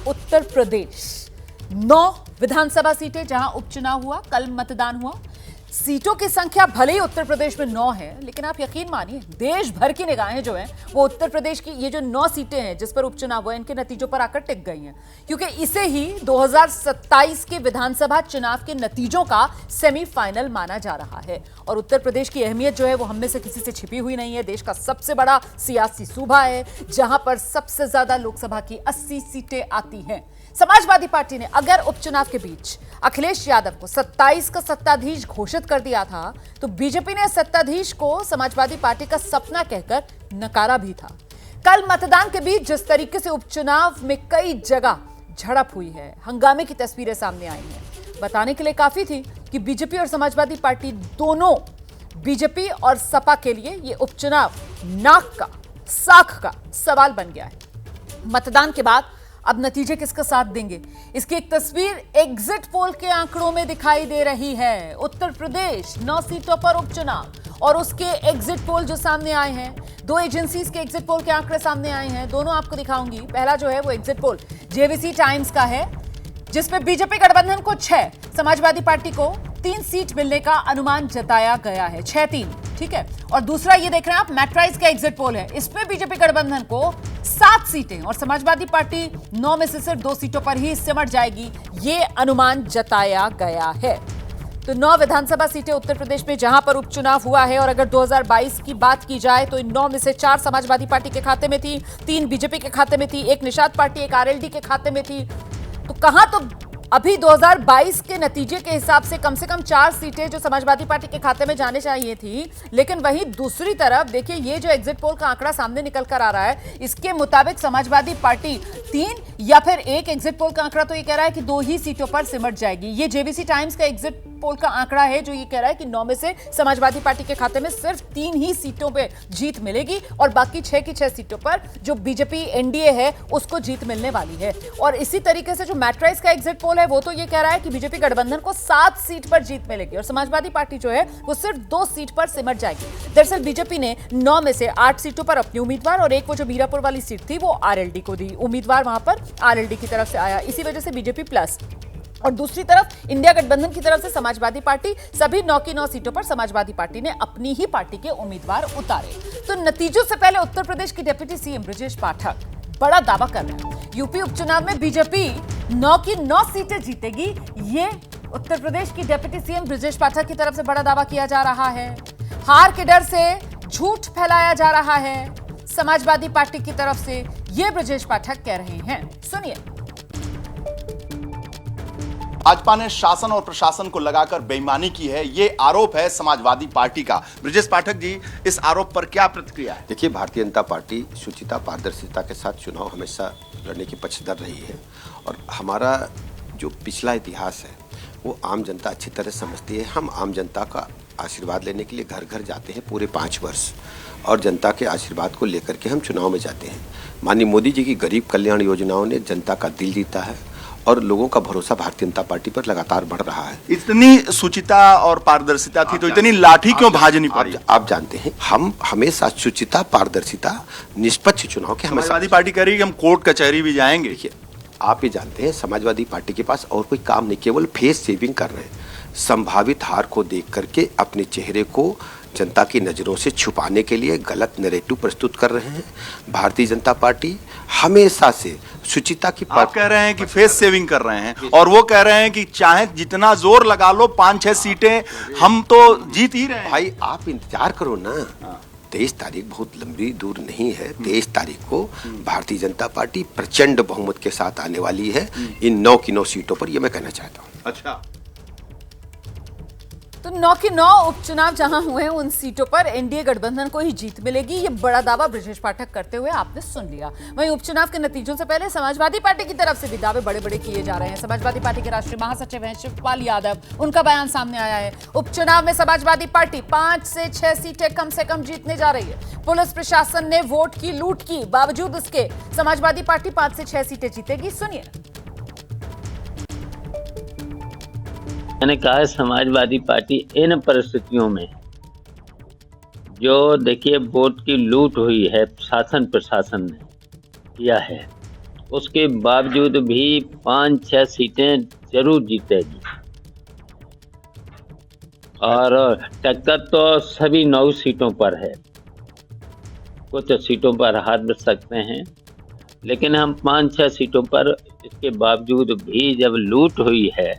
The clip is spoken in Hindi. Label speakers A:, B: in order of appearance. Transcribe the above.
A: उत्तर प्रदेश 9 विधानसभा सीटें जहां उपचुनाव हुआ, कल मतदान हुआ। सीटों की संख्या भले ही उत्तर प्रदेश में 9 है, लेकिन आप यकीन मानिए देश भर की निगाहें जो हैं वो उत्तर प्रदेश की ये जो 9 सीटें हैं जिस पर उपचुनाव हुआ, इनके नतीजों पर आकर टिक गई हैं, क्योंकि इसे ही 2027 के विधानसभा चुनाव के नतीजों का सेमीफाइनल माना जा रहा है। और उत्तर प्रदेश की अहमियत जो है वो हम में से किसी से छिपी हुई नहीं है। देश का सबसे बड़ा सियासी सूबा है, जहां पर सबसे ज्यादा लोकसभा की 80 सीटें आती हैं। समाजवादी पार्टी ने अगर उपचुनाव के बीच अखिलेश यादव को 27 का सत्ताधीश घोषित कर दिया था, तो बीजेपी ने सत्ताधीश को समाजवादी पार्टी का सपना कहकर नकारा भी था। कल मतदान के बीच जिस तरीके से उपचुनाव में कई जगह झड़प हुई है, हंगामे की तस्वीरें सामने आई हैं, बताने के लिए काफी थी कि बीजेपी और समाजवादी पार्टी दोनों, बीजेपी और सपा के लिए ये उपचुनाव नाक का साख का सवाल बन गया है। मतदान के बाद अब नतीजे किसका साथ देंगे, इसकी एक तस्वीर एग्जिट पोल के आंकड़ों में दिखाई दे रही है। उत्तर प्रदेश 9 सीटों पर उपचुनाव और उसके एग्जिट पोल जो सामने आए हैं, 2 एजेंसीज के एग्जिट पोल के आंकड़े सामने आए हैं, दोनों आपको दिखाऊंगी। पहला जो है वो एग्जिट पोल जेवीसी टाइम्स का है, जिसमें बीजेपी गठबंधन को 6, समाजवादी पार्टी को 3 सीट मिलने का अनुमान जताया गया है, 6-3, ठीक है। और दूसरा ये देख रहे हैं आप, मैट्राइज का एग्जिट पोल है, इसमें बीजेपी गठबंधन को 7 सीटें और समाजवादी पार्टी 9 में से सिर्फ 2 सीटों पर ही सिमट जाएगी, ये अनुमान जताया गया है। तो 9 विधानसभा सीटें उत्तर प्रदेश में जहां पर उपचुनाव हुआ है, और अगर 2022 की बात की जाए तो इन 9 में से 4 समाजवादी पार्टी के खाते में थी, 3 बीजेपी के खाते में थी, 1 निषाद पार्टी, 1 आरएलडी के खाते में थी। तो कहां तो अभी 2022 के नतीजे के हिसाब से कम 4 सीटें जो समाजवादी पार्टी के खाते में जाने चाहिए थी, लेकिन वहीं दूसरी तरफ देखिए ये जो एग्जिट पोल का आंकड़ा सामने निकल कर आ रहा है, इसके मुताबिक समाजवादी पार्टी 3 या फिर 1, एग्जिट पोल का आंकड़ा तो ये कह रहा है कि 2 ही सीटों पर सिमट जाएगी। ये जेवीसी टाइम्स का एग्जिट पोल का आंकड़ा है जो ये कह रहा है कि 9 में से समाजवादी पार्टी के खाते में सिर्फ 3 ही सीटों पे जीत मिलेगी और बाकी 6 की 6 सीटों पर जो बीजेपी एनडीए है उसको जीत मिलने वाली है। और इसी तरीके से जो मैट्राइज का एग्जिट पोल है वो तो ये कह रहा है कि बीजेपी गठबंधन को 7 सीट पर जीत मिलेगी और समाजवादी पार्टी जो है वो सिर्फ 2 सीट पर सिमट जाएगी। दरअसल बीजेपी ने 9 में से 8 सीटों पर अपनी उम्मीदवार और एक वो जो मीरापुर वाली सीट थी वो आरएलडी को दी, उम्मीदवार वहां पर आरएलडी की तरफ से आया, इसी वजह से बीजेपी प्लस। और दूसरी तरफ इंडिया गठबंधन की तरफ से समाजवादी पार्टी, सभी 9 की 9 सीटों पर समाजवादी पार्टी ने अपनी ही पार्टी के उम्मीदवार उतारे। तो नतीजों से पहले उत्तर प्रदेश की डिप्टी सीएम ब्रजेश पाठक बड़ा दावा कर रहे हैं, यूपी उपचुनाव में बीजेपी 9 की 9 सीटें जीतेगी। ये उत्तर प्रदेश की डिप्टी सीएम ब्रजेश पाठक की तरफ से बड़ा दावा किया जा रहा है। हार के डर से झूठ फैलाया जा रहा है समाजवादी पार्टी की तरफ से, ये ब्रजेश पाठक कह रहे हैं, सुनिए।
B: भाजपा ने शासन और प्रशासन को लगाकर बेईमानी की है, ये आरोप है समाजवादी पार्टी का। ब्रजेश पाठक जी, इस आरोप पर क्या प्रतिक्रिया है?
C: देखिए, भारतीय जनता पार्टी शुचिता पारदर्शिता के साथ चुनाव हमेशा लड़ने की पक्षधर रही है और हमारा जो पिछला इतिहास है वो आम जनता अच्छी तरह समझती है। हम आम जनता का आशीर्वाद लेने के लिए घर घर जाते हैं पूरे 5 वर्ष और जनता के आशीर्वाद को लेकर के हम चुनाव में जाते हैं। माननीय मोदी जी की गरीब कल्याण योजनाओं ने जनता का दिल जीता है और लोगों का भरोसा भारतीय जनता पार्टी पर लगातार बढ़ रहा है।
B: इतनी शुचिता और पारदर्शिता थी तो इतनी लाठी क्यों भाजनी पड़ी?
C: आप जानते हैं, हम हमेशा शुचिता, पारदर्शिता, निष्पक्ष चुनाव के हमेशा।
B: समाजवादी पार्टी कह रही है कि हम कोर्ट कचहरी भी जाएंगे।
C: देखिए, आप ये जानते हैं समाजवादी पार्टी के पास और कोई काम नहीं, केवल फेस सेविंग कर रहे हैं। संभावित हार को देख करके अपने चेहरे को जनता की नजरों से छुपाने के लिए गलत नैरेटिव प्रस्तुत कर रहे हैं। भारतीय जनता पार्टी हमेशा से शुचिता की
B: आप कह रहे हैं कि फेस सेविंग कर रहे हैं और वो कह रहे हैं कि चाहे जितना जोर लगा लो 5-6 सीटें हम तो जीत ही रहे हैं।
C: भाई आप इंतजार करो ना, 23 तारीख बहुत लंबी दूर नहीं है। 23 तारीख को भारतीय जनता पार्टी प्रचंड बहुमत के साथ आने वाली है इन 9 की 9 सीटों पर, ये मैं कहना चाहता हूँ।
B: अच्छा,
A: तो 9 की 9 उपचुनाव जहां हुए हैं उन सीटों पर एनडीए गठबंधन को ही जीत मिलेगी, ये बड़ा दावा ब्रजेश पाठक करते हुए आपने सुन लिया। वहीं उपचुनाव के नतीजों से पहले समाजवादी पार्टी की तरफ से भी दावे बड़े बड़े किए जा रहे हैं। समाजवादी पार्टी के राष्ट्रीय महासचिव हैं शिवपाल यादव, उनका बयान सामने आया है। उपचुनाव में समाजवादी पार्टी 5 से 6 सीटें कम से कम जीतने जा रही है। पुलिस प्रशासन ने वोट की लूट की, बावजूद उसके समाजवादी पार्टी 5 से 6 सीटें जीतेगी, सुनिए।
D: मैंने कहा समाजवादी पार्टी इन परिस्थितियों में जो देखिए वोट की लूट हुई है शासन प्रशासन ने किया है, उसके बावजूद भी 5-6 सीटें जरूर जीतेगी। और टक्कर तो सभी 9 सीटों पर है, कुछ सीटों पर हार बच सकते हैं, लेकिन हम 5-6 सीटों पर इसके बावजूद भी जब लूट हुई है